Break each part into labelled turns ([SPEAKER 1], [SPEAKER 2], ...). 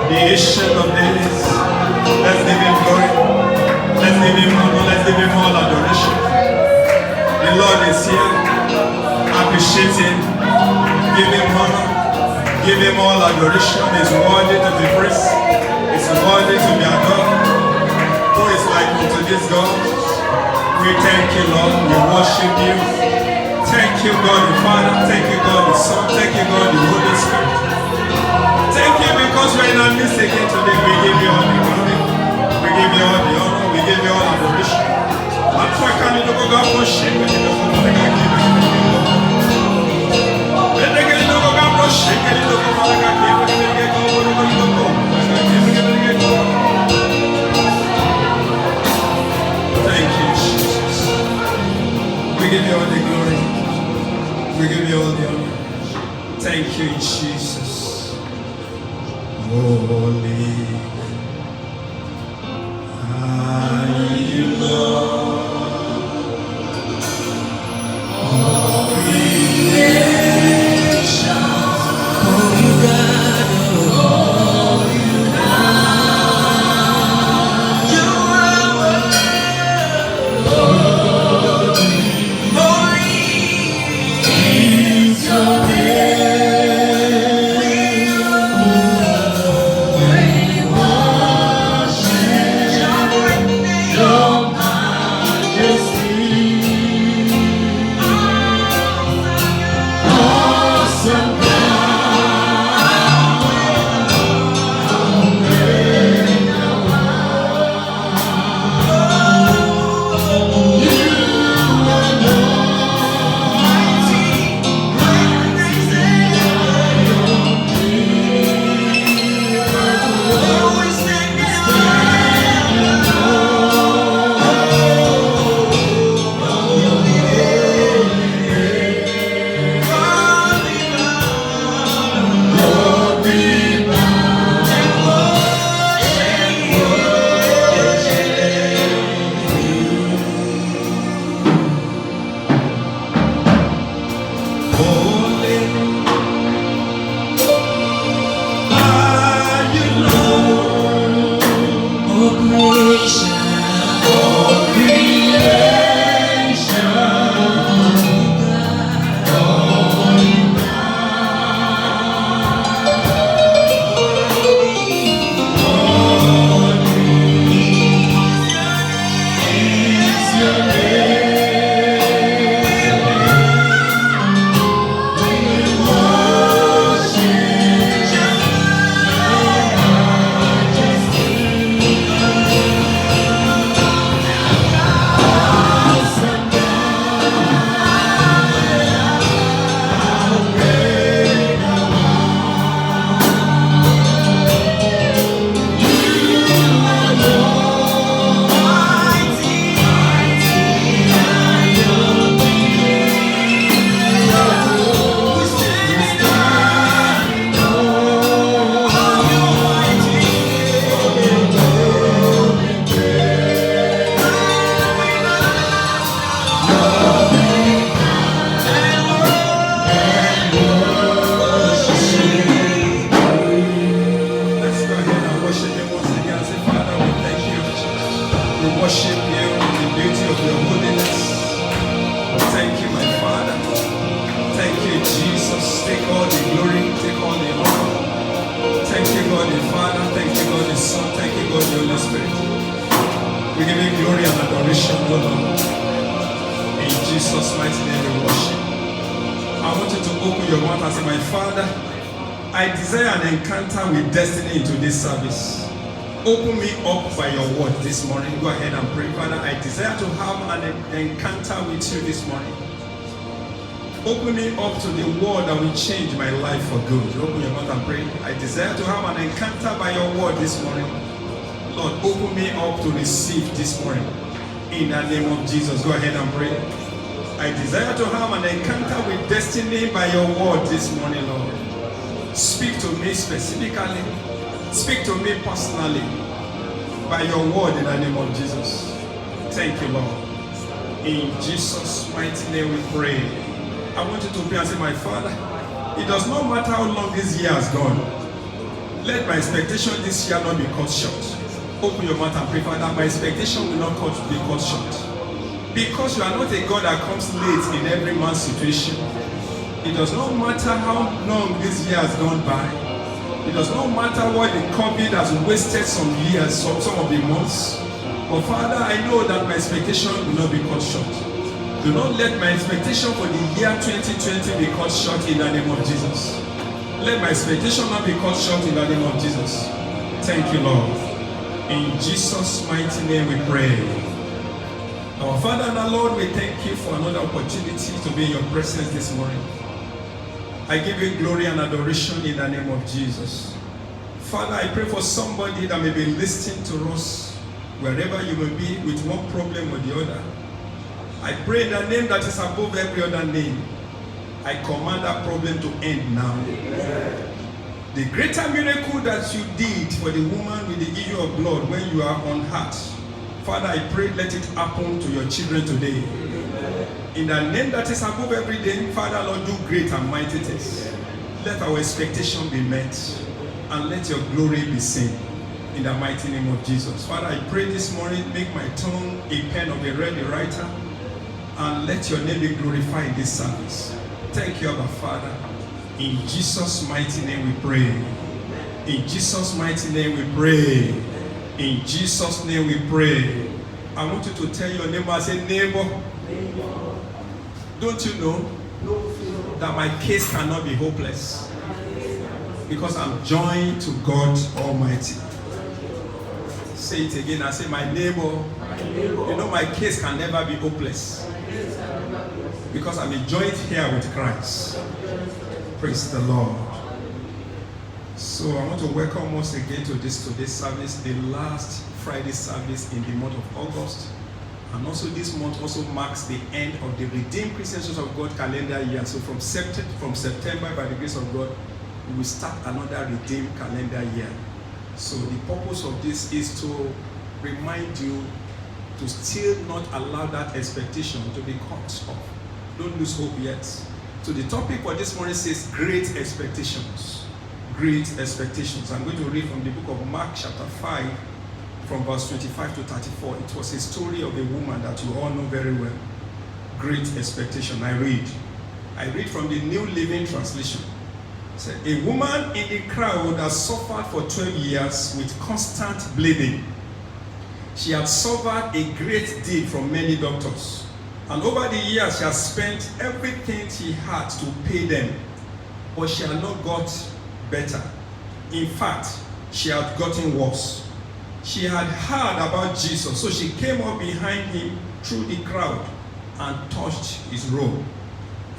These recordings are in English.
[SPEAKER 1] The ancient of days. Let's give him glory. Let's give him honor. Let's give him all adoration. The Lord is here. Appreciate him. Give him honor. Give him all adoration. He's worthy to be praised. He's worthy to be adored. Who is like unto this God? We thank you, Lord. We worship you. Thank you, God the Father. Thank you, God the Son. Thank you, God the Holy Spirit. Thank you because we're in our midst again today. We give you all the glory. We give you all the honor. We give you all adoration. Thank you, Jesus. We give you all the glory. We give you all the honor. Thank you, Jesus. Holy are you, Lord. All creation, all you got, all you have. You are worthy. Holy is your name. We worship your majesty. Awesome God, great thou art. You worship you in the beauty of your holiness. Thank you, my Father. Thank you, Jesus. Take all the glory, take all the honor. Thank you, God the Father. Thank you, God the Son. Thank you, God the Holy Spirit. We give you glory and adoration, O Lord. In Jesus' mighty name we worship. I want you to open your mouth and say, my Father, I desire an encounter with destiny into this service. Open me up by your word this morning. Go ahead and pray. Father, I desire to have an encounter with you this morning. Open me up to the word that will change my life for good. Open your mouth and pray. I desire to have an encounter by your word this morning. Lord, open me up to receive this morning. In the name of Jesus, go ahead and pray. I desire to have an encounter with destiny by your word this morning, Lord. Speak to me specifically. Speak to me personally by your word in the name of Jesus. Thank you, Lord. In Jesus' mighty name we pray. I want you to pray and say, my Father, it does not matter how long this year has gone. Let my expectation this year not be cut short. Open your mouth and pray, Father, my expectation will not be cut short. Because you are not a God that comes late in every man's situation. It does not matter how long this year has gone by. It does not matter what the COVID has wasted some years, some of the months. But Father, I know that my expectation will not be cut short. Do not let my expectation for the year 2020 be cut short in the name of Jesus. Let my expectation not be cut short in the name of Jesus. Thank you, Lord. In Jesus' mighty name we pray. Our Father and our Lord, we thank you for another opportunity to be in your presence this morning. I give you glory and adoration in the name of Jesus. Father, I pray for somebody that may be listening to us, wherever you may be, with one problem or the other. I pray in the name that is above every other name. I command that problem to end now. The greater miracle that you did for the woman with the issue of blood when you are on heart, Father, I pray let it happen to your children today. In the name that is above every name, Father, Lord, do great and mighty things. Let our expectation be met and let your glory be seen. In the mighty name of Jesus. Father, I pray this morning, make my tongue a pen of a ready writer, and let your name be glorified in this service. Thank you, Abba Father. In Jesus' mighty name we pray. In Jesus' mighty name we pray. In Jesus' name we pray. I want you to tell your neighbor, I say, neighbor, don't you know that my case cannot be hopeless? Because I'm joined to God Almighty. Say it again. I say, my neighbor, you know my case can never be hopeless. Because I'm joined here with Christ. Praise the Lord. So I want to welcome once again to today's service, the last Friday service in the month of August. And also this month also marks the end of the Redeemed Christian Church of God calendar year. So from September, by the grace of God, we will start another Redeemed calendar year. So the purpose of this is to remind you to still not allow that expectation to be cut off. Don't lose hope yet. So the topic for this morning says great expectations. Great expectations. I'm going to read from the book of Mark chapter 5 from verse 25 to 34. It was a story of a woman that you all know very well. Great expectation. I read from the New Living Translation. A woman in the crowd has suffered for 12 years with constant bleeding. She had suffered a great deal from many doctors. And over the years, she has spent everything she had to pay them. But she had not got better. In fact, she had gotten worse. She had heard about Jesus, so she came up behind him through the crowd and touched his robe.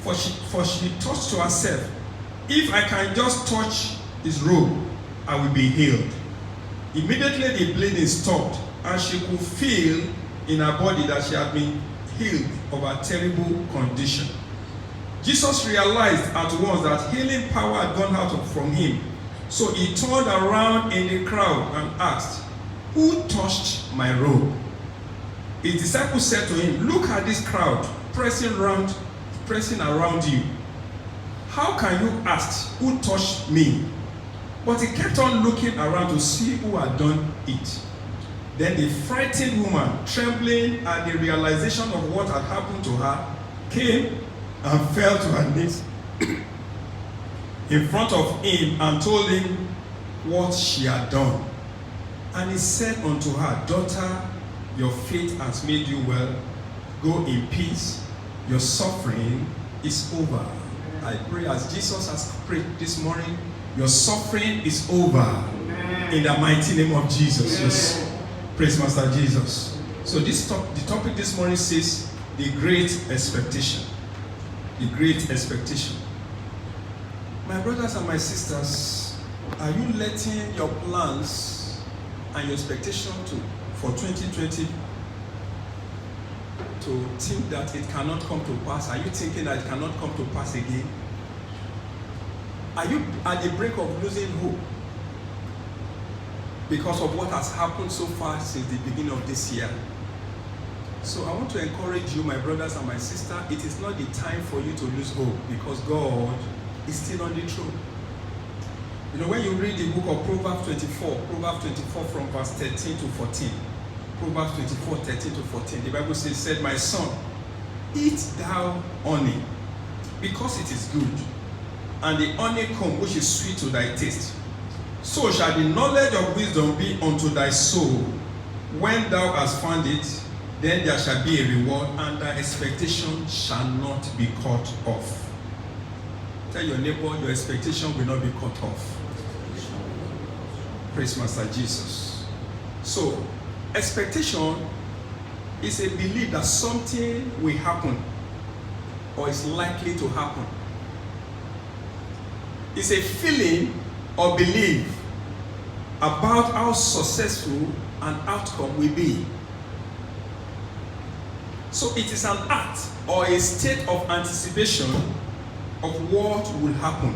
[SPEAKER 1] For she thought to herself, if I can just touch his robe, I will be healed. Immediately the bleeding stopped, and she could feel in her body that she had been healed of a terrible condition. Jesus realized at once that healing power had gone out from him. So he turned around in the crowd and asked, who touched my robe? His disciples said to him, look at this crowd pressing around you. How can you ask, who touched me? But he kept on looking around to see who had done it. Then the frightened woman, trembling at the realization of what had happened to her, came and fell to her knees in front of him and told him what she had done. And he said unto her, daughter, your faith has made you well. Go in peace. Your suffering is over. I pray as Jesus has prayed this morning, your suffering is over. Amen. In the mighty name of Jesus. Yes. Praise Master Jesus. So the topic this morning says the great expectation. The great expectation. My brothers and my sisters, are you letting your plans and your expectation for 2020 to think that it cannot come to pass? Are you thinking that it cannot come to pass again? Are you at the brink of losing hope because of what has happened so far since the beginning of this year? So I want to encourage you, my brothers and my sisters, it is not the time for you to lose hope because God is still on the throne. You know, when you read the book of Proverbs 24 from verse 13 to 14, Proverbs 24, 13 to 14, the Bible said, my son, eat thou honey, because it is good, and the honeycomb which is sweet to thy taste. So shall the knowledge of wisdom be unto thy soul. When thou hast found it, then there shall be a reward, and thy expectation shall not be cut off. Tell your neighbor, your expectation will not be cut off. Praise Master Jesus. So, expectation is a belief that something will happen or is likely to happen. It's a feeling or belief about how successful an outcome will be. So it is an act or a state of anticipation of what will happen.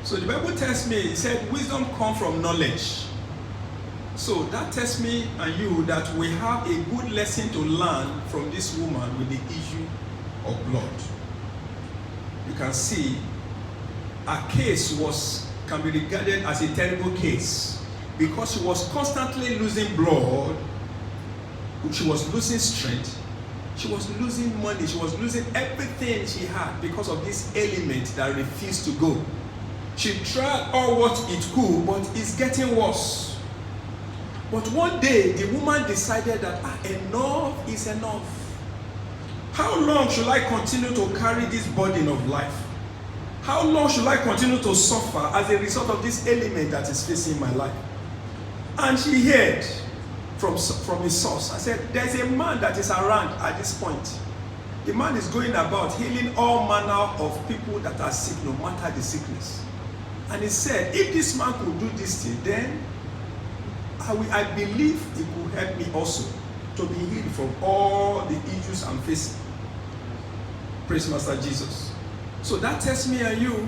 [SPEAKER 1] So the Bible tells me, it said, wisdom comes from knowledge. So that tells me and you that we have a good lesson to learn from this woman with the issue of blood. You can see her case can be regarded as a terrible case because she was constantly losing blood, she was losing strength, she was losing money, she was losing everything she had because of this element that refused to go. She tried all what it could, but it's getting worse. But one day, the woman decided that enough is enough. How long should I continue to carry this burden of life? How long should I continue to suffer as a result of this element that is facing my life? And she heard from his source. I said, there's a man that is around at this point. The man is going about healing all manner of people that are sick, no matter the sickness. And he said, if this man could do this thing, then I believe it could help me also to be healed from all the issues I'm facing. Praise Master Jesus. So that tells me and you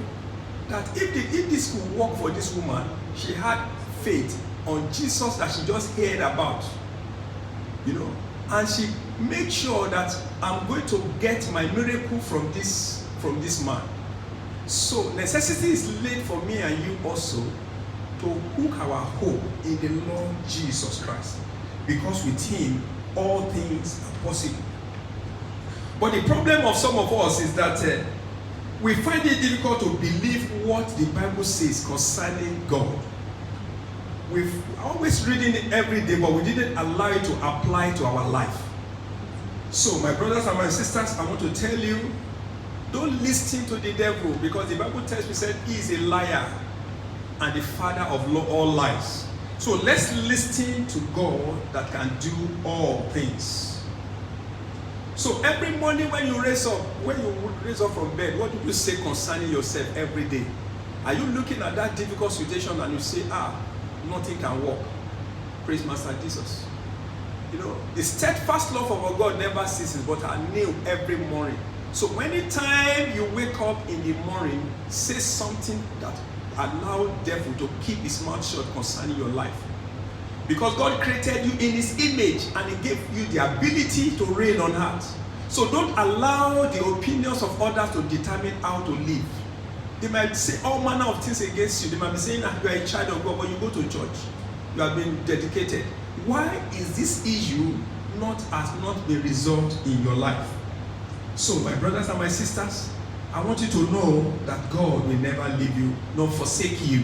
[SPEAKER 1] that if this could work for this woman, she had faith on Jesus that she just heard about, and she made sure that I'm going to get my miracle from this man. So necessity is laid for me and you also to hook our hope in the Lord Jesus Christ, because with him all things are possible. But the problem of some of us is that we find it difficult to believe what the Bible says concerning God. We've always reading it every day, but we didn't allow it to apply to our life. So my brothers and my sisters, I want to tell you, don't listen to the devil, because the Bible tells me, said he is a liar and the father of all lies. So let's listen to God that can do all things. So every morning when you raise up from bed, what do you say concerning yourself every day? Are you looking at that difficult situation and you say, nothing can work? Praise Master Jesus. The steadfast love of our God never ceases, but are new every morning. So anytime you wake up in the morning, say something that allow devil to keep his mouth shut concerning your life. Because God created you in his image and he gave you the ability to reign on earth. So don't allow the opinions of others to determine how to live. They might say all manner of things against you. They might be saying that you are a child of God, but you go to church. You have been dedicated. Why is this issue has not been resolved in your life? So my brothers and my sisters, I want you to know that God will never leave you nor forsake you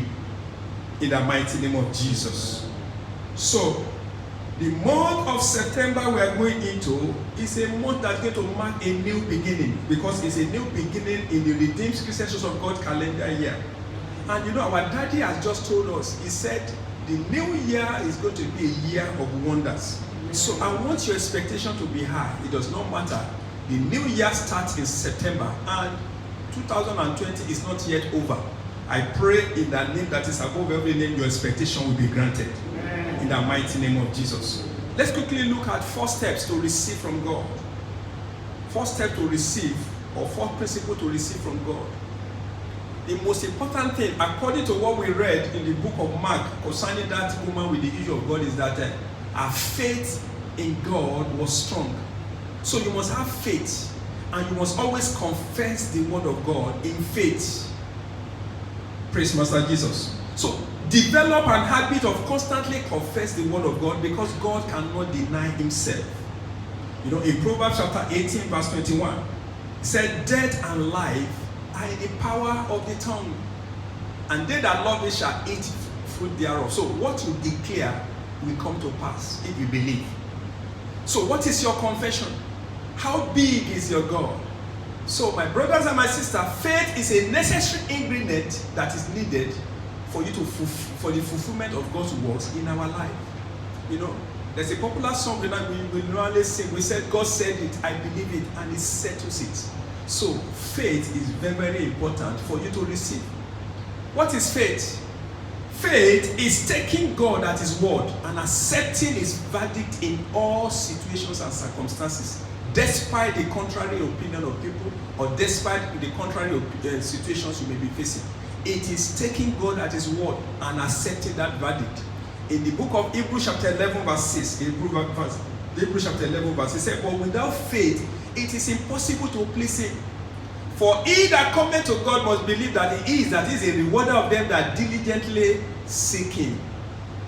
[SPEAKER 1] in the mighty name of Jesus. So the month of September we are going into is a month that's going to mark a new beginning, because it's a new beginning in the Redeemed Christian Church of God calendar year. And our daddy has just told us, he said the new year is going to be a year of wonders. So I want your expectation to be high. It does not matter. The new year starts in September and 2020 is not yet over. I pray in the name that is above every name, your expectation will be granted. Amen. In the mighty name of Jesus. Let's quickly look at 4 steps to receive from God. 4 steps to receive, or 4 principles to receive from God. The most important thing, according to what we read in the book of Mark concerning that woman with the issue of God, is that her faith in God was strong. So you must have faith, and you must always confess the word of God in faith. Praise Master Jesus. So develop an habit of constantly confess the word of God, because God cannot deny himself. You know, in Proverbs chapter 18 verse 21, it said, death and life are in the power of the tongue, and they that love it shall eat fruit thereof. So what you declare will come to pass if you believe. So what is your confession? How big is your God? So my brothers and my sisters, faith is a necessary ingredient that is needed for you for the fulfillment of God's works in our life. You know, there's a popular song that we normally sing. We said, God said it, I believe it, and it settles it. So faith is very, very important for you to receive. What is faith? Faith is taking God at his word and accepting his verdict in all situations and circumstances, despite the contrary opinion of people, or despite the contrary situations you may be facing. It is taking God at his word and accepting that verdict. In the book of Hebrews chapter 11 verse 6, Hebrews chapter 11 verse 6, it said, but without faith it is impossible to please him. For he that cometh to God must believe that he is a rewarder of them that diligently seek him.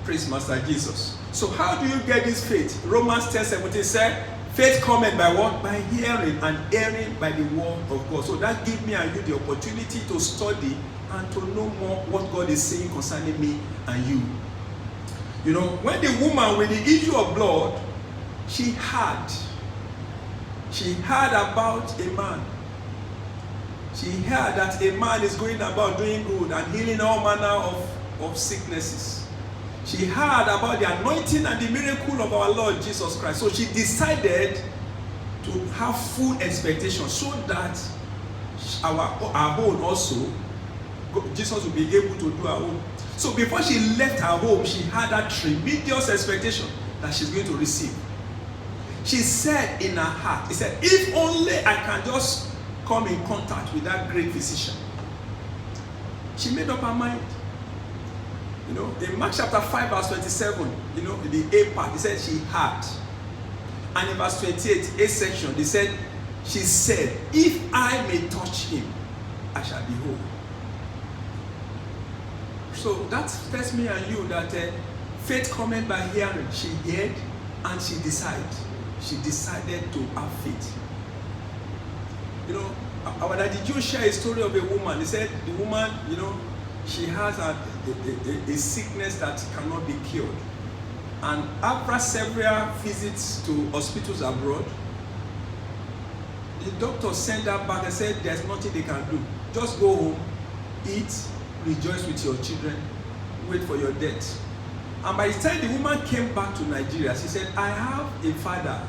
[SPEAKER 1] Praise Master Jesus. So how do you get this faith? Romans 10:17 said, faith cometh by what? By hearing, and hearing by the word of God. So that gives me and you the opportunity to study and to know more what God is saying concerning me and you. You know, when the woman with the issue of blood, she heard about a man. She heard that a man is going about doing good and healing all manner of sicknesses. She heard about the anointing and the miracle of our Lord Jesus Christ. So she decided to have full expectation, so that our own also, Jesus will be able to do our own. So before she left her home, she had that tremendous expectation that she's going to receive. She said in her heart, he said, if only I can just come in contact with that great physician. She made up her mind. You know, in Mark chapter 5 verse 27, you know, in the A part, he said she had. And in verse 28, A section, they said, she said, if I may touch him, I shall be whole. So that tells me and you that faith cometh by hearing. She heard and she decided. She decided to have faith. You know, our daddy Joe shared a story of a woman. He said the woman, you know, she has a sickness that cannot be cured. And after several visits to hospitals abroad, the doctor sent her back and said there's nothing they can do. Just go home, eat, rejoice with your children, wait for your death. And by the time the woman came back to Nigeria, she said, I have a father,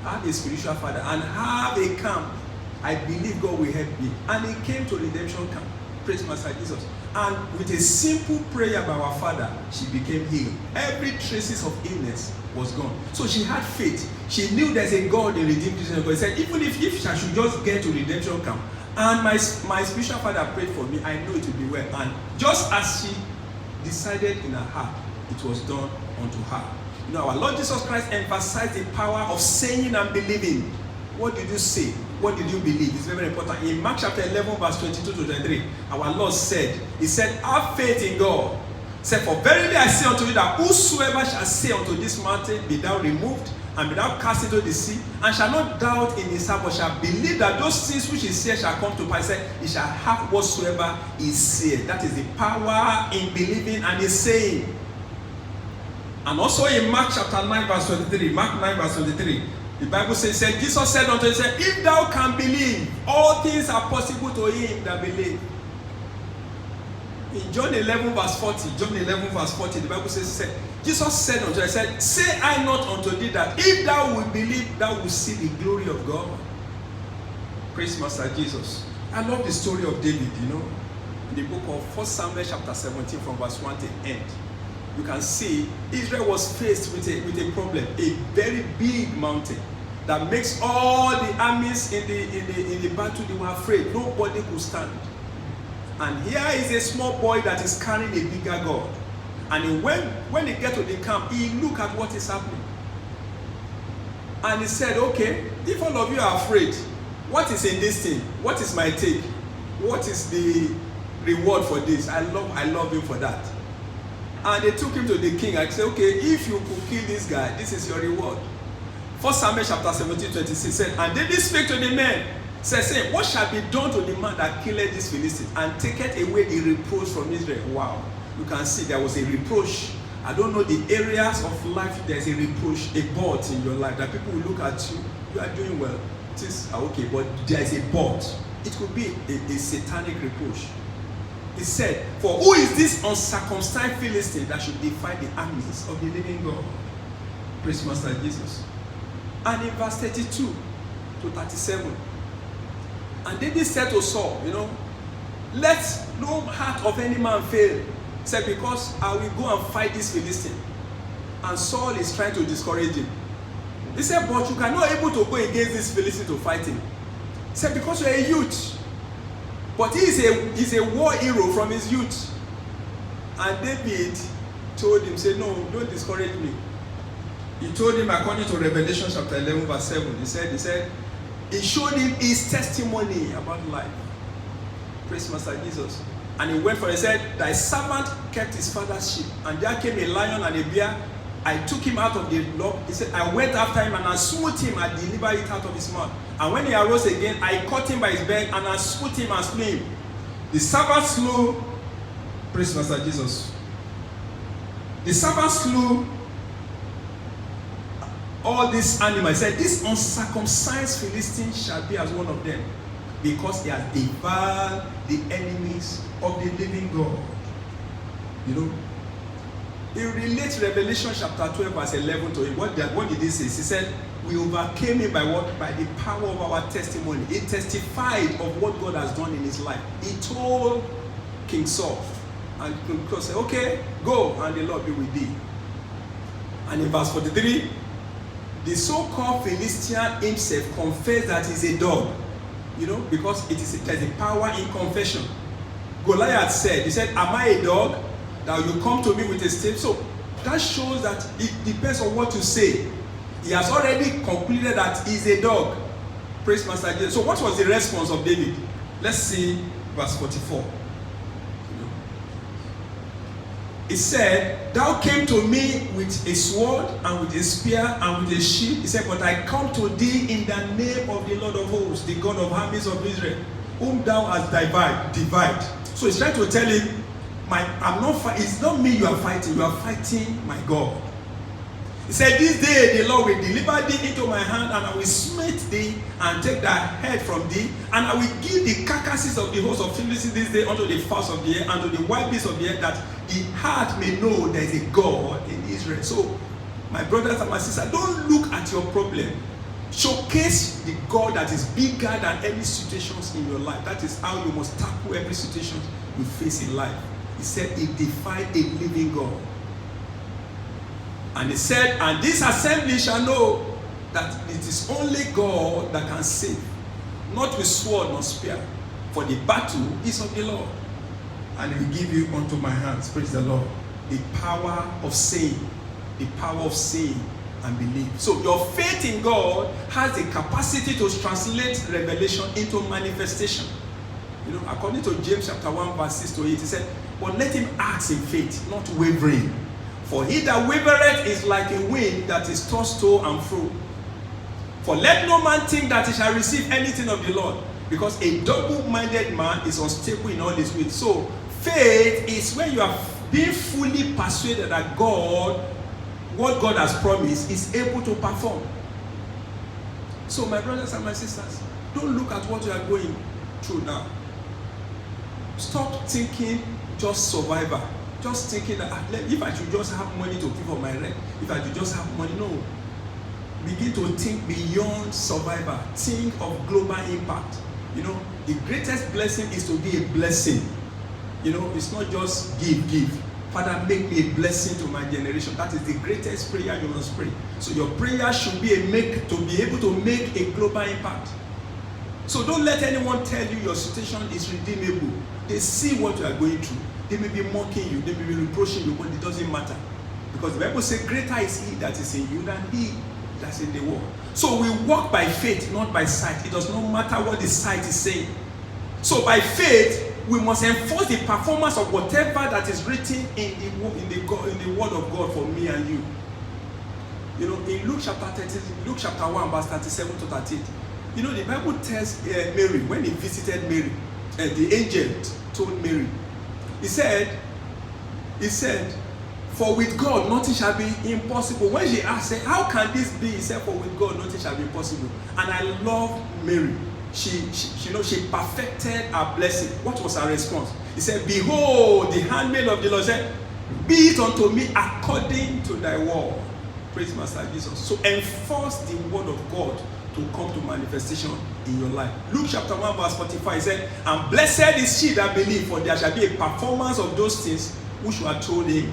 [SPEAKER 1] I have a spiritual father, and have a camp. I believe God will help me. And he came to redemption camp. Praise Master Jesus. And with a simple prayer by our father, she became healed. Every traces of illness was gone. So she had faith. She knew there's a God in redemption. He said, even if I should just get to redemption camp, and my spiritual father prayed for me, I know it will be well. And just as she decided in her heart, it was done unto her. You know, our Lord Jesus Christ emphasized the power of saying and believing. What did you say? What did you believe? It's very, very important. In Mark chapter 11, verse 22 to 23, our Lord said, he said, have faith in God. He said, for verily I say unto you that whosoever shall say unto this mountain, be thou removed, and be thou cast into the sea, and shall not doubt in his heart, but shall believe that those things which he said shall come to pass. He said, he shall have whatsoever he said. That is the power in believing and in saying. And also in Mark chapter 9, verse 23, Mark 9, verse 23, the Bible says, Jesus said unto him, if thou can believe, all things are possible to him that believe. In John 11, verse 40, the Bible says, Jesus said unto him, say I not unto thee that if thou wilt believe, thou wilt see the glory of God. Praise Master Jesus. I love the story of David, you know, in the book of 1 Samuel chapter 17 from verse 1 to end. You can see Israel was faced with a problem, a very big mountain that makes all the armies in the battle, they were afraid. Nobody could stand. And here is a small boy that is carrying a bigger God. And when he get to the camp, he look at what is happening. And he said, okay, if all of you are afraid, what is in this thing? What is my take? What is the reward for this. I love him for that. And they took him to the king and said, okay, if you could kill this guy, this is your reward. 1 Samuel chapter 17:26 said, and David spake to the men, saying, what shall be done to the man that killed this Philistine and taketh away the reproach from Israel? Wow. You can see there was a reproach. I don't know the areas of life there's a reproach, a but in your life that people will look at you. You are doing well. Things are okay, but there is a but. It could be a satanic reproach. He said, for who is this uncircumcised Philistine that should defy the armies of the living God? Praise Master Jesus. And in verse 32 to 37, and David said to Saul, let no heart of any man fail. He said, because I will go and fight this Philistine. And Saul is trying to discourage him. He said, but you cannot able to go against this Philistine to fight him. He said, because you are a youth. But he is a war hero from his youth. And David told him, say, no, don't discourage me. He told him, according to Revelation chapter 11, verse 7, he said, he showed him his testimony about life. Praise Master Jesus. And he went for it. He said, thy servant kept his father's sheep. And there came a lion and a bear. I took him out of the lock. He said, I went after him and I smote him and delivered it out of his mouth. And when he arose again, I caught him by his beard and I smote him and slew him. The servant slew, praise Master Jesus. The servant slew all these animals. He said, this uncircumcised Philistine shall be as one of them, because he has devoured the enemies of the living God. He relates Revelation chapter 12 verse 11 to him. What did he say? He said, we overcame him by what? By the power of our testimony. He testified of what God has done in his life. He told King Saul. And King Saul said, okay, go, and the Lord be with thee. And in verse 43, the so-called Philistine himself confessed that he's a dog. Because there's a power in confession. Goliath said, he said, am I a dog that you come to me with a staff? So that shows that it depends on what you say. He has already concluded that he's a dog. Praise Master Jesus. So what was the response of David? Let's see verse 44. He said, thou came to me with a sword and with a spear and with a shield. He said, but I come to thee in the name of the Lord of hosts, the God of armies of Israel, whom thou hast divide. So he's trying to tell him, it's not me you are fighting my God. He said, this day the Lord will deliver thee into my hand, and I will smite thee and take thy head from thee, and I will give the carcasses of the host of Philistines this day unto the fowls of the air and to the wild beasts of the air, that the heart may know there is a God in Israel. So, my brothers and my sisters, don't look at your problem. Showcase the God that is bigger than any situations in your life. That is how you must tackle every situation you face in life. He said, he defied a living God. And he said, and this assembly shall know that it is only God that can save, not with sword nor spear, for the battle is of the Lord. And he will give you unto my hands, praise the Lord, the power of saying and believe. So your faith in God has the capacity to translate revelation into manifestation. According to James chapter 1 verse 6 to 8, he said, but let him act in faith, not wavering. For he that wavereth is like a wind that is tossed to and fro. For let no man think that he shall receive anything of the Lord, because a double-minded man is unstable in all his ways. So faith is when you are being fully persuaded that God, what God has promised, is able to perform. So my brothers and my sisters, don't look at what you are going through now. Stop thinking just survivor. Just thinking that if I should just have money to pay for my rent, if I should just have money, no. Begin to think beyond survivor. Think of global impact. The greatest blessing is to be a blessing. It's not just give. Father, make me a blessing to my generation. That is the greatest prayer you must pray. So your prayer should be to be able to make a global impact. So don't let anyone tell you your situation is redeemable. They see what you are going through. They may be mocking you, they may be reproaching you, but it doesn't matter. Because the Bible says, greater is he that is in you than he that's in the world. So we walk by faith, not by sight. It does not matter what the sight is saying. So by faith, we must enforce the performance of whatever that is written in the word of God for me and you. You know, in Luke chapter 1, verse 37 to 38, you know, the Bible tells Mary, when he visited Mary, the angel told Mary, he said, for with God nothing shall be impossible. When she asked, said, how can this be? He said, for with God nothing shall be impossible. And I love Mary. She perfected her blessing. What was her response? He said, behold, the handmaid of the Lord, said, be it unto me according to thy word. Praise Master Jesus. So enforce the word of God to come to manifestation in your life. Luke chapter 1 verse 45, he said, and blessed is she that believe, for there shall be a performance of those things which were told him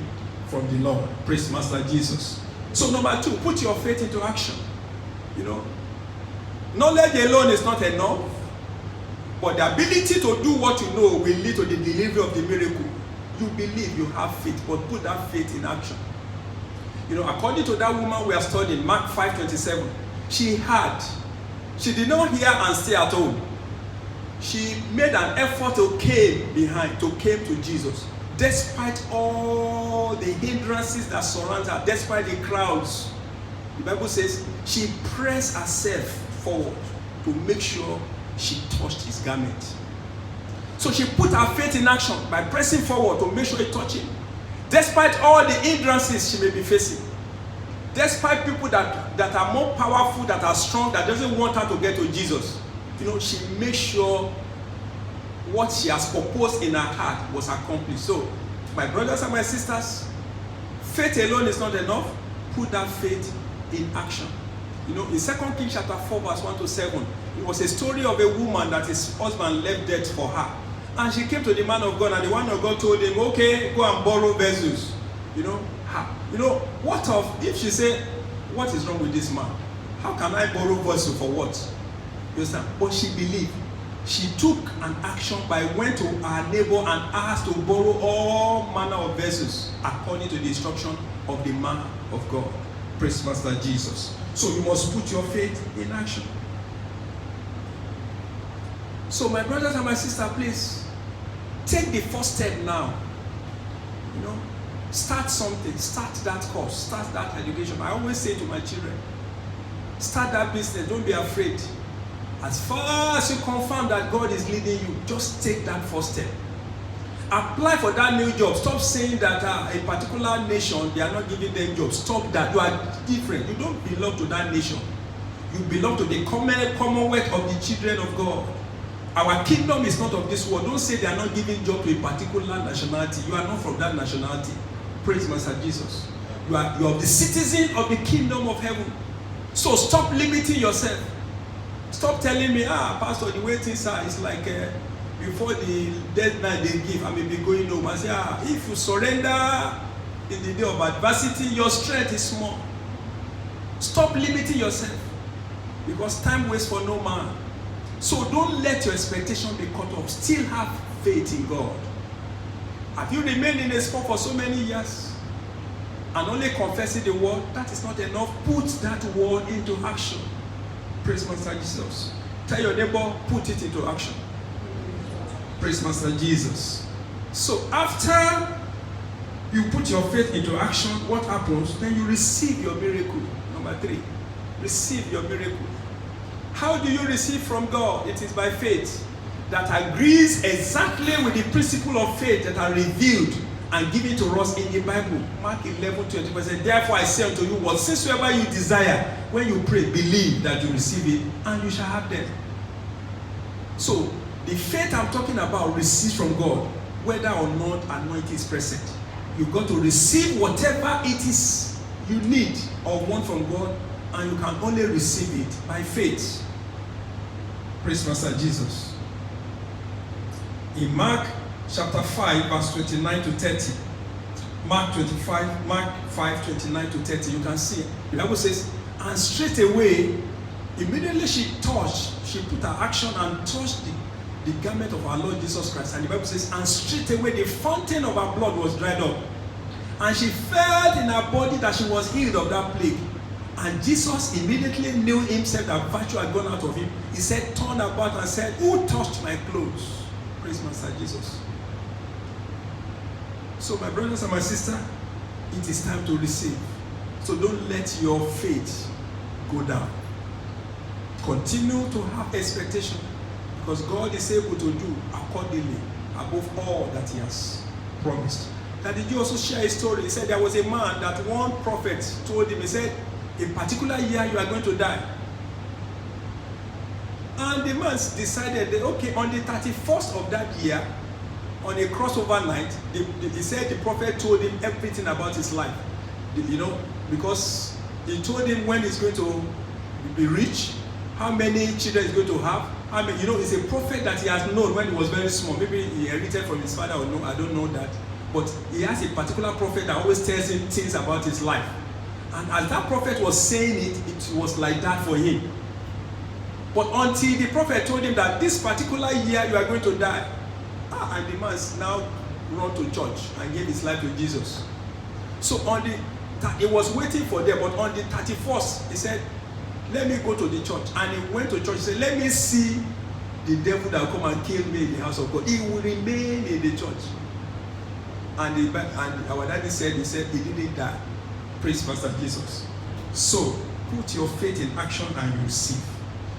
[SPEAKER 1] from the Lord. Praise Master Jesus. So number 2, put your faith into action. You know, knowledge alone is not enough, but the ability to do what you know will lead to the delivery of the miracle. You believe, you have faith, but put that faith in action. You know, according to that woman we are studying, Mark 5:27, she did not hear and stay at home. She made an effort to came to Jesus, despite all the hindrances that surround her, despite the crowds. The Bible says she pressed herself forward to make sure she touched his garment. So she put her faith in action by pressing forward to make sure it touched him. Despite all the hindrances she may be facing, despite people that are more powerful, that are strong, that doesn't want her to get to Jesus, you know, she makes sure what she has proposed in her heart was accomplished. So, my brothers and my sisters, faith alone is not enough. Put that faith in action. You know, in 2 Kings chapter 4, verse 1 to 7, it was a story of a woman that his husband left debt for her. And she came to the man of God, and the man of God told him, okay, go and borrow vessels. You know, what if she said, what is wrong with this man? How can I borrow vessels for what? You understand? But she believed. She took an action by went to her neighbor and asked to borrow all manner of vessels according to the instruction of the man of God. Praise Master Jesus. So you must put your faith in action. So my brothers and my sisters, please take the first step now. You know, start something, start that course, start that education. I always say to my children, start that business, don't be afraid. As far as you confirm that God is leading you, just take that first step. Apply for that new job. Stop saying that a particular nation, they are not giving them jobs. Stop that. You are different. You don't belong to that nation. You belong to the commonwealth of the children of God. Our kingdom is not of this world. Don't say they are not giving job to a particular nationality. You are not from that nationality. Praise Master Jesus. You are the citizen of the kingdom of heaven. So stop limiting yourself. Stop telling me, Pastor, the way things are, it's like before the deadline they give, I may be going home. I say, if you surrender in the day of adversity, your strength is small. Stop limiting yourself, because time waits for no man. So don't let your expectation be cut off. Still have faith in God. Have you remained in a spot for so many years and only confessing the word? That is not enough. Put that word into action. Praise Master Jesus. Tell your neighbor, put it into action. Praise Master Jesus. So after you put your faith into action, what happens? Then you receive your miracle. Number 3, receive your miracle. How do you receive from God? It is by faith that agrees exactly with the principle of faith that are revealed and given to us in the Bible. Mark 11:20. Therefore I say unto you, whatsoever you desire, when you pray, believe that you receive it, and you shall have them. So the faith I'm talking about receives from God, whether or not anointing is present. You've got to receive whatever it is you need or want from God, and you can only receive it by faith. Praise Master Jesus. In Mark chapter 5, verse 29 to 30. Mark 5, 29 to 30. You can see it. The Bible says, and straight away, immediately she put her action and touched the garment of our Lord Jesus Christ. And the Bible says, and straight away the fountain of her blood was dried up. And she felt in her body that she was healed of that plague. And Jesus immediately knew himself that virtue had gone out of him. He said, turned about and said, who touched my clothes? Praise Master Jesus. So my brothers and my sister, it is time to receive. So don't let your faith go down. Continue to have expectation, because God is able to do accordingly above all that he has promised. Now, did you also share a story? He said there was a man that one prophet told him, he said, a particular year you are going to die. And the man decided that, okay, on the 31st of that year, on a crossover night, he said the prophet told him everything about his life. You know, because he told him when he's going to be rich, how many children he's going to have. How many, you know, it's a prophet that he has known when he was very small. Maybe he inherited from his father or no, I don't know that. But he has a particular prophet that always tells him things about his life. And as that prophet was saying it, it was like that for him. But until the prophet told him that this particular year you are going to die, and the man now run to church and gave his life to Jesus. So he was waiting for them, but on the 31st, he said, let me go to the church. And he went to church, he said, let me see the devil that will come and kill me in the house of God. He will remain in the church. And our daddy said, he didn't die. Praise Master Jesus. So, put your faith in action and you receive.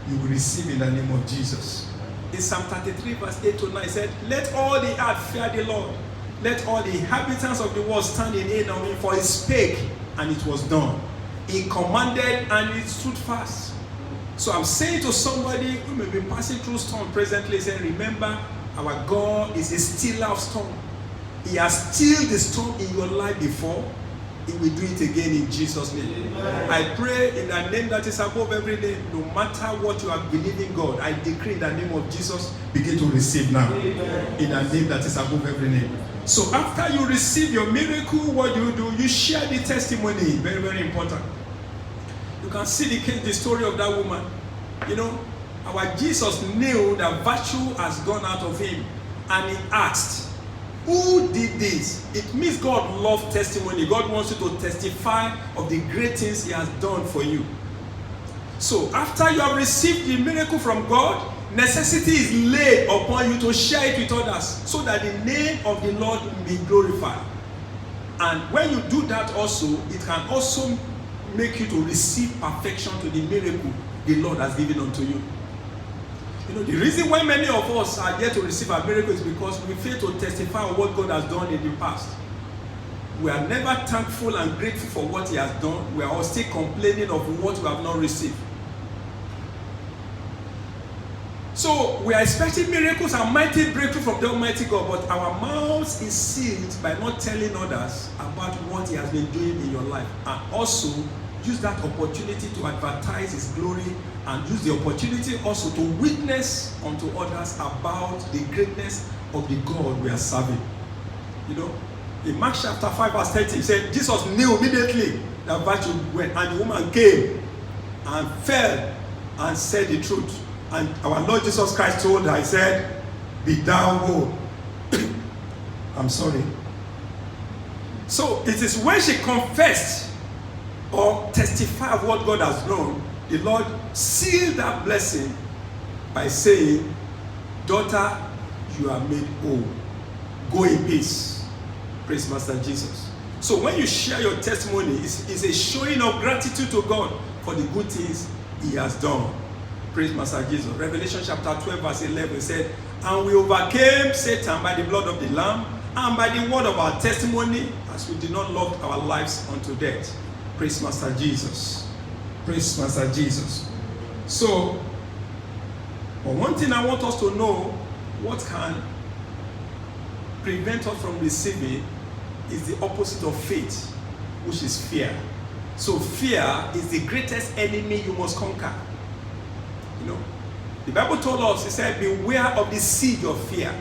[SPEAKER 1] You will receive in the name of Jesus. In Psalm 33 verse 8 to 9, it said, let all the earth fear the Lord. Let all the inhabitants of the world stand in awe of him, for he spake, and it was done. He commanded, and it stood fast. So I'm saying to somebody who may be passing through storm presently, saying, remember, our God is a stiller of storm. He has stilled the storm in your life before. He will do it again in Jesus' name. Amen. I pray in the name that is above every name, no matter what you are believing God, I decree in the name of Jesus, begin to receive now. Amen. In the name that is above every name. So after you receive your miracle, what do? You share the testimony. Very, very important. You can see the story of that woman. You know, our Jesus knew that virtue has gone out of him, and he asked, who did this? It means God loves testimony. God wants you to testify of the great things he has done for you. So after you have received the miracle from God, necessity is laid upon you to share it with others, so that the name of the Lord will be glorified. And when you do that also, it can also make you to receive perfection to the miracle the Lord has given unto you. You know, the reason why many of us are yet to receive a miracle is because we fail to testify of what God has done in the past. We are never thankful and grateful for what he has done. We are all still complaining of what we have not received. So we are expecting miracles and mighty breakthrough from the Almighty God, but our mouths is sealed by not telling others about what he has been doing in your life. And also use that opportunity to advertise his glory, and use the opportunity also to witness unto others about the greatness of the God we are serving. You know, in Mark chapter 5 verse 30, he said, Jesus knew immediately that virtue went, and the woman came and fell and said the truth. And our Lord Jesus Christ told her, he said, be thou whole. I'm sorry. So it is when she confessed or testified of what God has done, the Lord sealed that blessing by saying, daughter, you are made whole. Go in peace. Praise Master Jesus. So when you share your testimony, it's a showing of gratitude to God for the good things he has done. Praise Master Jesus. Revelation chapter 12 verse 11 said, and we overcame Satan by the blood of the Lamb and by the word of our testimony, as we did not love our lives unto death. Praise Master Jesus. Praise Master Jesus. So, but one thing I want us to know, what can prevent us from receiving is the opposite of faith, which is fear. So fear is the greatest enemy you must conquer. You know, the Bible told us, it said, beware of the siege of fear.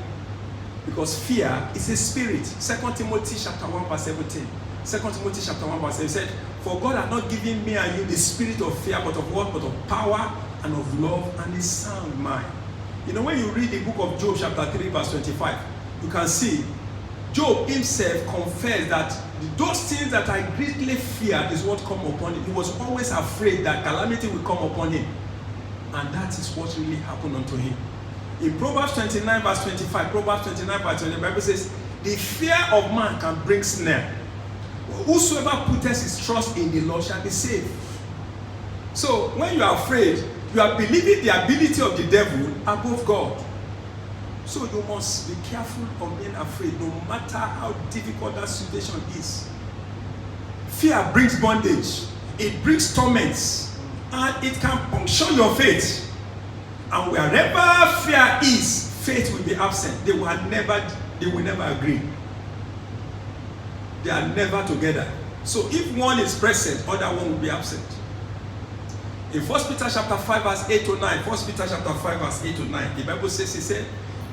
[SPEAKER 1] Because fear is a spirit. 2 Timothy chapter 1 verse 17. 2 Timothy chapter 1 verse 17 said, for God has not given me and you the spirit of fear, but of what? But of power and of love and a sound mind. You know, when you read the book of Job chapter 3 verse 25, you can see Job himself confessed that those things that I greatly feared is what come upon him. He was always afraid that calamity will come upon him. And that is what really happened unto him. In Proverbs 29 verse 25, Proverbs 29 verse 20, the Bible says, the fear of man can bring snare. Whosoever putteth his trust in the Lord shall be saved. So when you are afraid, you are believing the ability of the devil above God. So you must be careful of being afraid, no matter how difficult that situation is. Fear brings bondage, it brings torments, and it can puncture your faith. And wherever fear is, faith will be absent. They will never agree. They are never together. So if one is present, other one will be absent. In 1 Peter chapter 5 verse 8 to 9, 1 Peter chapter 5 verse 8 to 9, the Bible says, he said,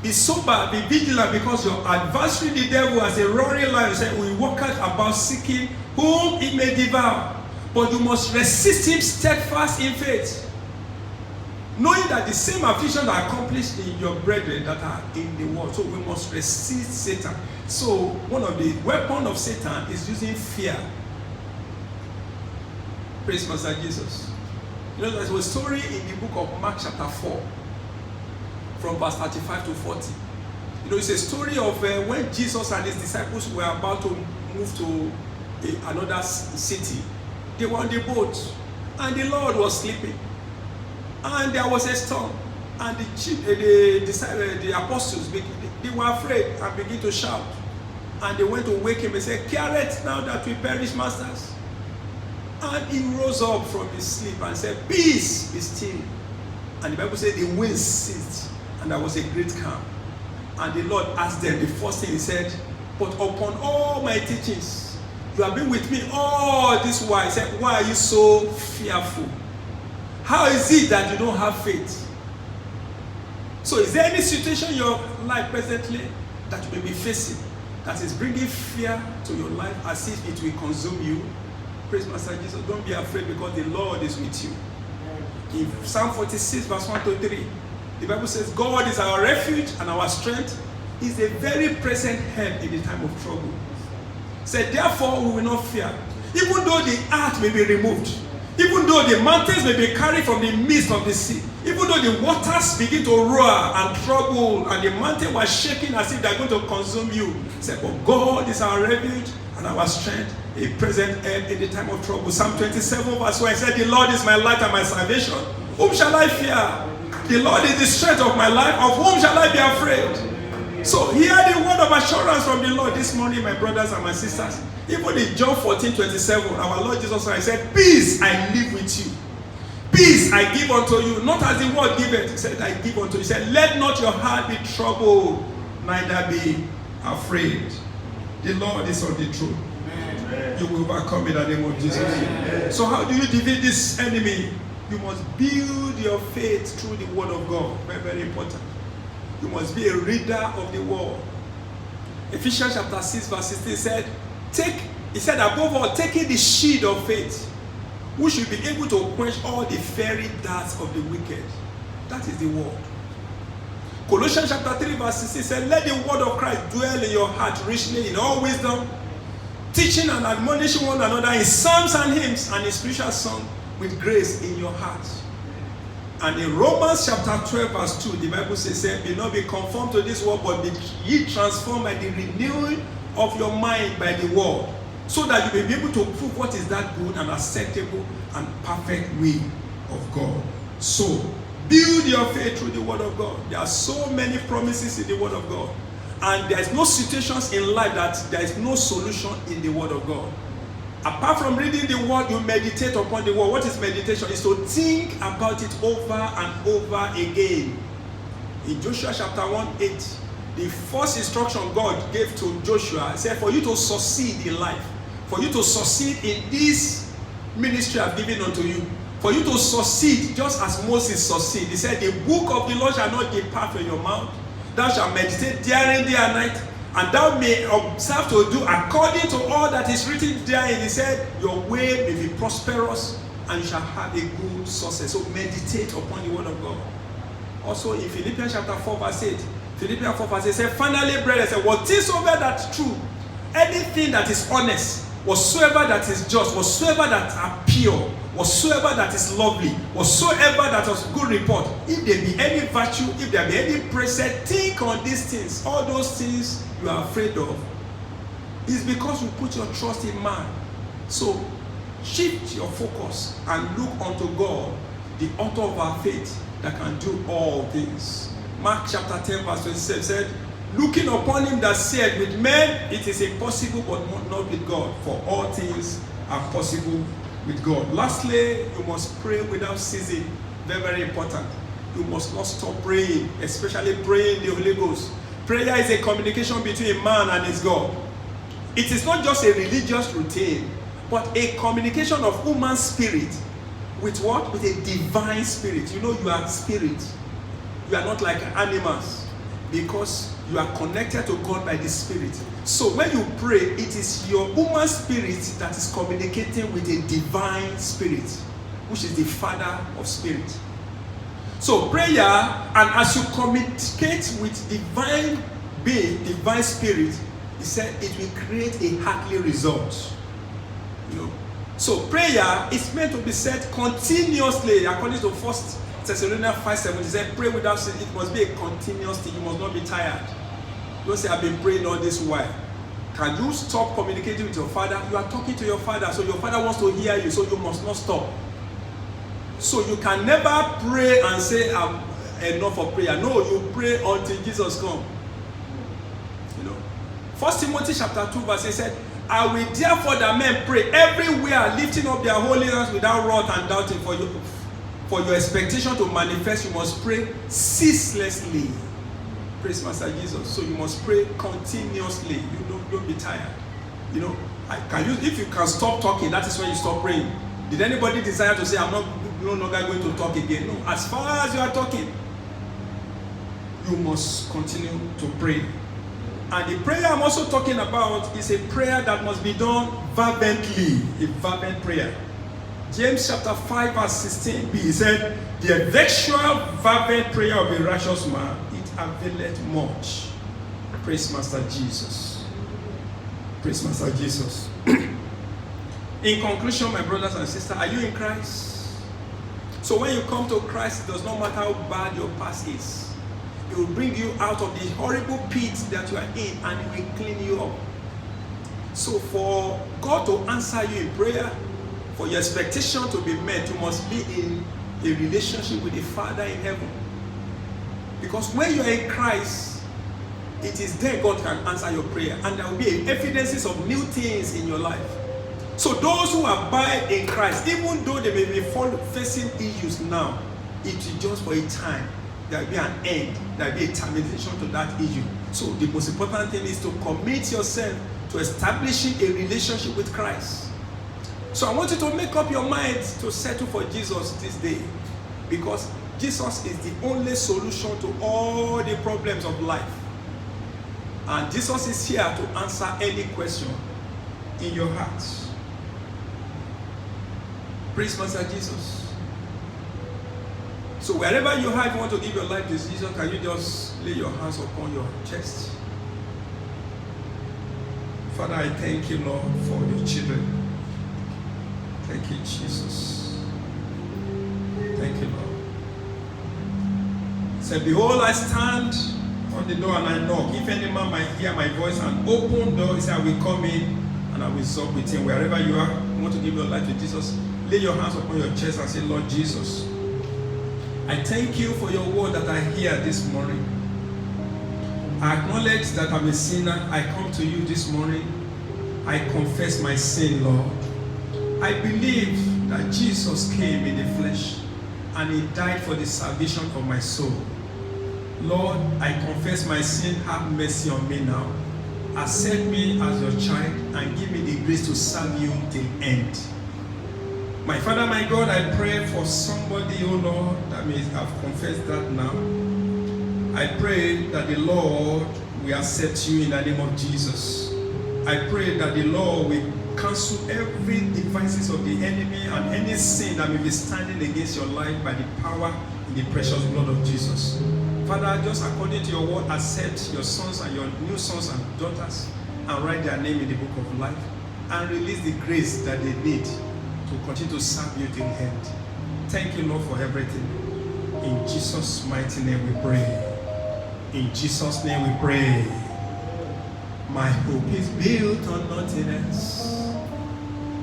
[SPEAKER 1] be sober, be vigilant, because your adversary the devil, as a roaring lion, said, will walk out about seeking whom he may devour. But you must resist him steadfast in faith, knowing that the same affliction are accomplished in your brethren that are in the world. So we must resist Satan. So one of the weapons of Satan is using fear. Praise Master Jesus. You know, there's a story in the book of Mark chapter 4, from verse 35 to 40. You know, it's a story of when Jesus and his disciples were about to move to another city. They were on the boat, and the Lord was sleeping. And there was a storm, and the apostles, they were afraid and began to shout. And they went to wake him and said, "Careth now that we perish, masters." And he rose up from his sleep and said, "Peace, be still." And the Bible said the wind ceased, and there was a great calm. And the Lord asked them, the first thing he said, "But upon all my teachings, you have been with me all this while." He said, "Why are you so fearful? How is it that you don't have faith?" So is there any situation in your life presently that you may be facing that is bringing fear to your life as if it will consume you? Praise Master Jesus. Don't be afraid, because the Lord is with you. In Psalm 46 verse 1 to 3, the Bible says, God is our refuge and our strength. He is a very present help in the time of trouble. Said, therefore we will not fear, even though the earth may be removed, even though the mountains may be carried from the midst of the sea, even though the waters begin to roar and trouble, and the mountain was shaking as if they're going to consume you. Said, but God is our refuge and our strength, a present help in the time of trouble. Psalm 27 verse 1 said, the Lord is my light and my salvation. Whom shall I fear? The Lord is the strength of my life. Of whom shall I be afraid? So hear the word of assurance from the Lord this morning, my brothers and my sisters. Even in John 14:27, our Lord Jesus Christ said, peace I live with you. Peace I give unto you. Not as the world giveth. He said, I give unto you. He said, let not your heart be troubled, neither be afraid. The Lord is on the throne. Amen. You will overcome in the name of Jesus. Amen. So how do you defeat this enemy? You must build your faith through the word of God. Very, very important. You must be a reader of the word. Ephesians chapter 6 verse 16 said, he said, above all, taking the shield of faith, we should be able to quench all the fiery darts of the wicked. That is the word. Colossians chapter 3 verse 16 said, let the word of Christ dwell in your heart richly in all wisdom, teaching and admonishing one another in psalms and hymns and in spiritual song with grace in your heart. And in Romans chapter 12 verse 2, the Bible says, be not be conformed to this world, but be ye transformed by the renewing of your mind by the word, so that you may be able to prove what is that good and acceptable and perfect will of God. So, build your faith through the word of God. There are so many promises in the word of God. And there is no situations in life that there is no solution in the word of God. Apart from reading the word, you meditate upon the word. What is meditation? It's to think about it over and over again. In Joshua chapter 1:8, the first instruction God gave to Joshua said, for you to succeed in life, for you to succeed in this ministry I've given unto you, for you to succeed just as Moses succeeded, he said, the book of the Lord shall not depart from your mouth. Thou shalt meditate therein day and night, and thou may observe to do according to all that is written therein. He said, your way may be prosperous, and you shall have a good success. So meditate upon the word of God. Also in Philippians chapter 4 verse 8, Philippians 4 verse 8 said, finally, brethren, whatsoever that's true, anything that is honest, whatsoever that is just, whatsoever that are pure, whatsoever that is lovely, whatsoever that is good report, if there be any virtue, if there be any praise, think on these things. All those things you are afraid of is because you put your trust in man. So shift your focus and look unto God, the author of our faith, that can do all things. Mark chapter 10 verse 27 said, looking upon him that said, with men it is impossible, but not with God, for all things are possible with God. Lastly, you must pray without ceasing. Very, very important. You must not stop praying, especially praying the Holy Ghost. Prayer is a communication between a man and his God. It is not just a religious routine, but a communication of human spirit with what? With a divine spirit. You know, you are spirit. You are not like animals, because you are connected to God by the Spirit. So when you pray, it is your human spirit that is communicating with a divine spirit, which is the Father of spirit. So prayer, and as you communicate with divine being, divine spirit, he said it will create a heartly result. You know. So prayer is meant to be said continuously, according to 1 Thessalonians 5:7. He said, pray without ceasing. It must be a continuous thing. You must not be tired. Don't say, I've been praying all this while. Can you stop communicating with your father? You are talking to your father, so your father wants to hear you, so you must not stop. So you can never pray and say, I'm enough for prayer. No, you pray until Jesus comes. You know. 1 Timothy chapter 2 verse 8 said, I will therefore that men pray everywhere, lifting up their holy hands without wrath and doubting. For your expectation to manifest, you must pray ceaselessly. Praise Master Jesus. So you must pray continuously. You don't be tired. You know, if you can stop talking, that is when you stop praying. Did anybody desire to say, I'm no longer going to talk again? No. As far as you are talking, you must continue to pray. And the prayer I'm also talking about is a prayer that must be done fervently, a fervent prayer. James chapter 5 verse 16b, he said, the effectual fervent prayer of a righteous man, it availeth much. Praise Master Jesus. Praise Master Jesus. In conclusion, my brothers and sisters, are you in Christ? So when you come to Christ, it does not matter how bad your past is. It will bring you out of the horrible pit that you are in, and it will clean you up. So for God to answer you in prayer, for your expectation to be met, you must be in a relationship with the Father in heaven. Because when you are in Christ, it is there God can answer your prayer, and there will be evidences of new things in your life. So those who abide in Christ, even though they may be facing issues now, it is just for a time. There will be an end. There will be a termination to that issue. So the most important thing is to commit yourself to establishing a relationship with Christ. So I want you to make up your mind to settle for Jesus this day, because Jesus is the only solution to all the problems of life. And Jesus is here to answer any question in your heart. Praise Master Jesus. So wherever you are, if you want to give your life to Jesus, can you just lay your hands upon your chest? Father, I thank you, Lord, for your children. Thank you, Jesus. Thank you, Lord. Say, behold, I stand on the door and I knock. If any man might hear my voice and open the door, he said, I will come in and I will sup with him. Wherever you are, you want to give your life to Jesus, lay your hands upon your chest and say, Lord Jesus, I thank you for your word that I hear this morning. I acknowledge that I'm a sinner. I come to you this morning. I confess my sin, Lord. I believe that Jesus came in the flesh and he died for the salvation of my soul. Lord, I confess my sin. Have mercy on me now. Accept me as your child and give me the grace to serve you till end. My Father, my God, I pray for somebody, oh Lord, that may have confessed that now. I pray that the Lord will accept you in the name of Jesus. I pray that the Lord will cancel every devices of the enemy and any sin that may be standing against your life by the power in the precious blood of Jesus. Father, just according to your word, accept your sons and your new sons and daughters and write their name in the book of life. and release the grace that they need to continue to serve you till the end. Thank you, Lord, for everything. In Jesus' mighty name we pray. In Jesus' name we pray. My hope is built on nothing else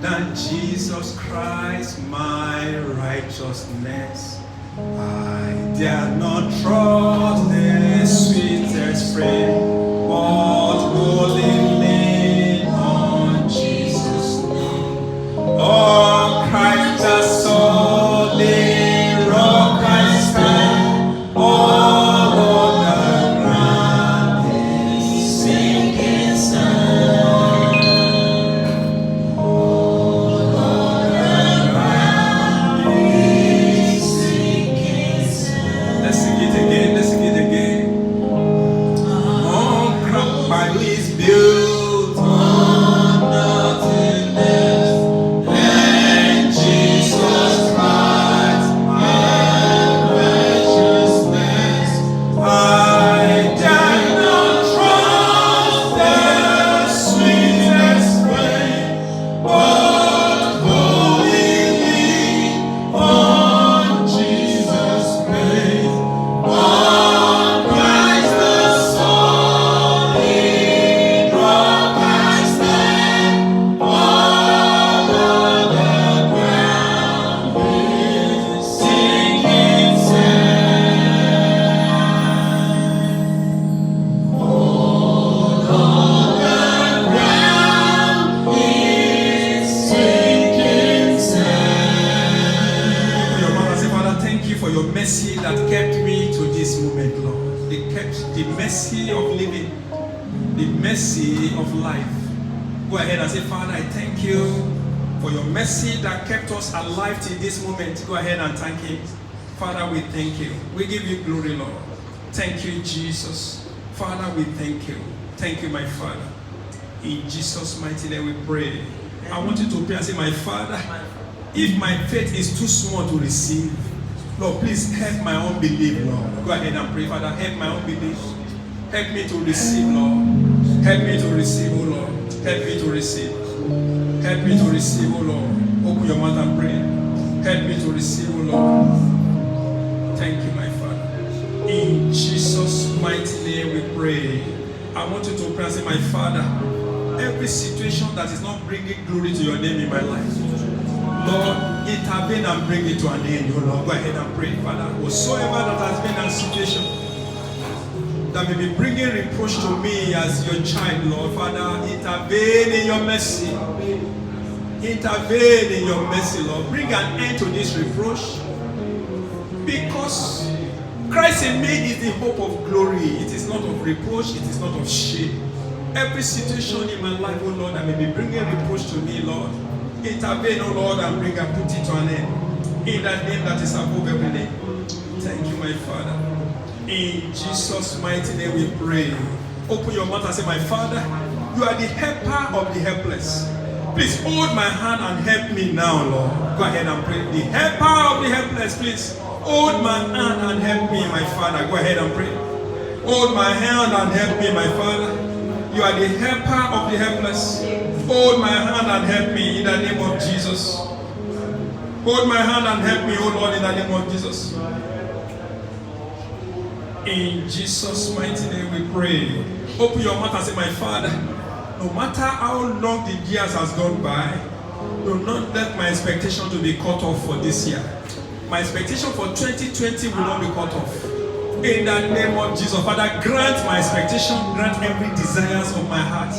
[SPEAKER 1] than Jesus Christ, my righteousness. I dare not trust the sweetest friend, but wholly lean on Jesus' name. Oh, Christ the solid rock I stand. All other ground is sinking sand. All other ground is sinking sand. Let's sing it again. Let's sing it again. On Christ by His built on nothing less than Jesus Christ, my righteousness. I dare not trust the sweetest friend, but wholly lean on Jesus' grace. On Christ the solid rock I stand. All other ground is sinking sand. All other ground is sinking sand. Your mother say, Father, thank you for your mercy that kept me to this moment, Lord. They kept the mercy of living, the mercy of life. Go ahead and say, Father, I thank you for your mercy that kept us alive till this moment. Go ahead and thank Him. Father, we thank you. We give you glory, Lord. Thank you, Jesus. Father, we thank you. Thank you, my Father. In Jesus' mighty name we pray. I want you to pray and say, my Father, if my faith is too small to receive, Lord, please help my unbelief, Lord. Go ahead and pray, Father, help my unbelief. Help me to receive, Lord. Help me to receive, oh Lord. Help me to receive. Help me to receive, oh Lord. Open your mouth and pray. Help me to receive, oh Lord. Thank you, my Father. In Jesus' mighty name we pray. I want you to pray and say, my Father, every situation that is not bringing glory to your name in my life, Lord, intervene and bring it to an end, oh Lord. Go ahead and pray, Father. Whatsoever that has been a situation that may be bringing reproach to me as your child, Lord, Father, intervene in your mercy. Intervene in your mercy, Lord. Bring an end to this reproach. Because Christ in me is the hope of glory. It is not of reproach. It is not of shame. Every situation in my life, oh Lord, that may be bringing reproach to me, Lord, intervene, oh Lord, and bring and put it to an end. In that name that is above every name. Thank you, my Father. In Jesus' mighty name we pray. Open your mouth and say, my Father, you are the helper of the helpless. Please hold my hand and help me now, Lord. Go ahead and pray. The helper of the helpless, please hold my hand and help me, my Father. Go ahead and pray. Hold my hand and help me, my Father. You are the helper of the helpless. Hold my hand and help me in the name of Jesus. Hold my hand and help me, oh Lord, in the name of Jesus. In Jesus' mighty name we pray. Open your mouth and say, my Father, no matter how long the years has gone by, do not let my expectation to be cut off for this year. My expectation for 2020 will not be cut off. In the name of Jesus, Father, grant my expectation, grant every desires of my heart.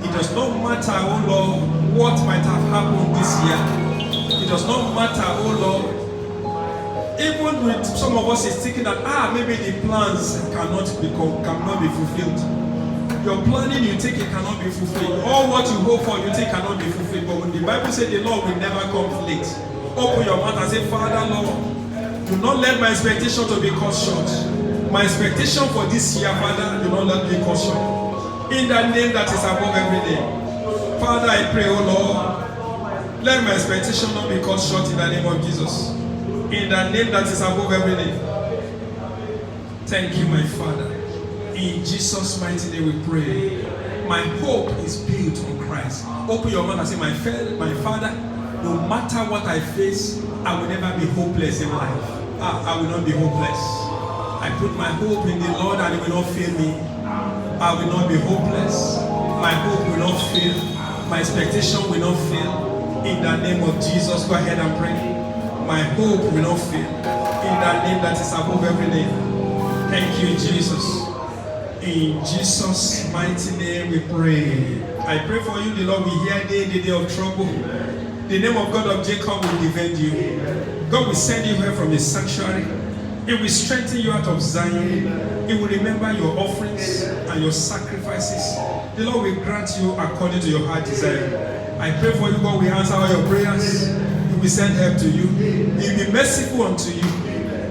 [SPEAKER 1] It does not matter, oh Lord, what might have happened this year. It does not matter, oh Lord. Even with some of us is thinking that maybe the plans cannot be fulfilled. Your planning you think it cannot be fulfilled. All what you hope for you think cannot be fulfilled. But when the Bible says the Lord will never come late, open your mouth and say, Father, Lord, do not let my expectation to be cut short. My expectation for this year, Father, do not let me cut short. In the name that is above every name. Father, I pray, oh Lord, let my expectation not be cut short in the name of Jesus. In the name that is above every name. Thank you, my Father. In Jesus' mighty name we pray. My hope is built on Christ. Christ. Open your mouth and say, my Father, no matter what I face, I will never be hopeless in life. I will not be hopeless. I put my hope in the Lord and He will not fail me. I will not be hopeless. My hope will not fail. My expectation will not fail. In the name of Jesus, go ahead and pray. My hope will not fail. In the name that is above every name. Thank you, Jesus. In Jesus' mighty name we pray. I pray for you, the Lord will hear thee in the day of trouble. The name of God of Jacob will defend you. God will send you here from His sanctuary. It will strengthen you out of Zion. It will remember your offerings and your sacrifices. The Lord will grant you according to your heart desire. I pray for you, God will answer all your prayers. He will send help to you. He will be merciful unto you.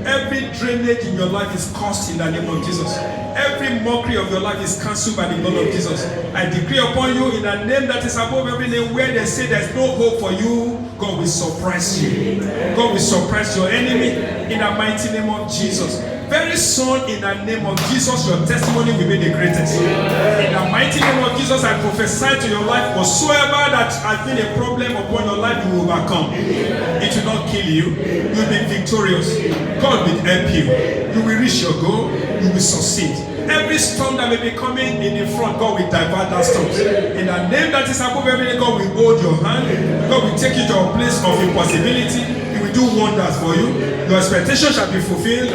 [SPEAKER 1] Every drainage in your life is cursed in the name of Jesus. Every mockery of your life is cancelled by the blood of Jesus. I decree upon you in the name that is above every name, where they say there's no hope for you, God will surprise you. God will surprise your enemy in the mighty name of Jesus. Very soon, in the name of Jesus, your testimony will be the greatest. In the mighty name of Jesus, I prophesy to your life, whatsoever that has been a problem upon your life, you will overcome. It will not kill you. You will be victorious. God will help you. You will reach your goal. You will succeed. Every storm that may be coming in the front, God will divert that storm. In the name that is above everything, God will hold your hand. God will take you to a place of impossibility. He will do wonders for you. Your expectation shall be fulfilled.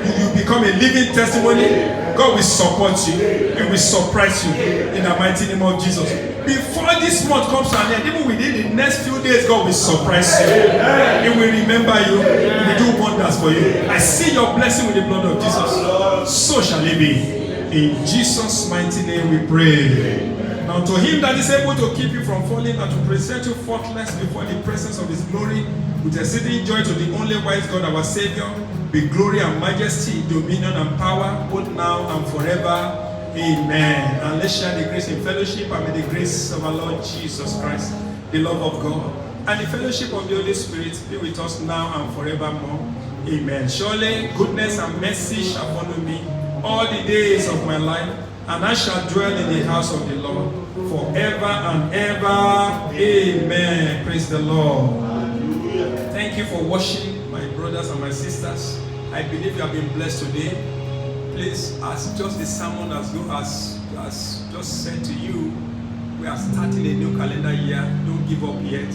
[SPEAKER 1] You become a living testimony. God will support you. He will surprise you in the mighty name of Jesus. Before this month comes to an end, even within the next few days, God will surprise you. He will remember you. He will do wonders for you. I see your blessing with the blood of Jesus. So shall it be. In Jesus' mighty name we pray. Now to Him that is able to keep you from falling and to present you faultless before the presence of His glory with exceeding joy, to the only wise God our Savior, be glory and majesty, dominion and power, both now and forever. Amen. And let's share the grace in fellowship, and may the grace of our Lord Jesus Christ, the love of God, and the fellowship of the Holy Spirit be with us now and forevermore. Amen. Surely goodness and mercy shall follow me all the days of my life, and I shall dwell in the house of the Lord forever and ever. Amen. Praise the Lord. Thank you for watching, my brothers and my sisters. I believe you have been blessed today. Please, as just the sermon has just said to you, we are starting a new calendar year. Don't give up yet.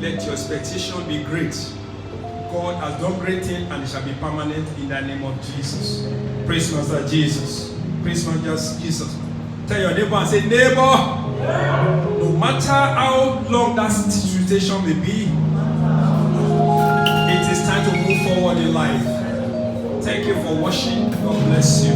[SPEAKER 1] Let your expectation be great. God has done great things, and it shall be permanent in the name of Jesus. Praise Master Jesus. Praise Master Jesus. Tell your neighbor and say, neighbor, no matter how long that situation may be, it is time to move forward in life. Thank you for watching. God bless you.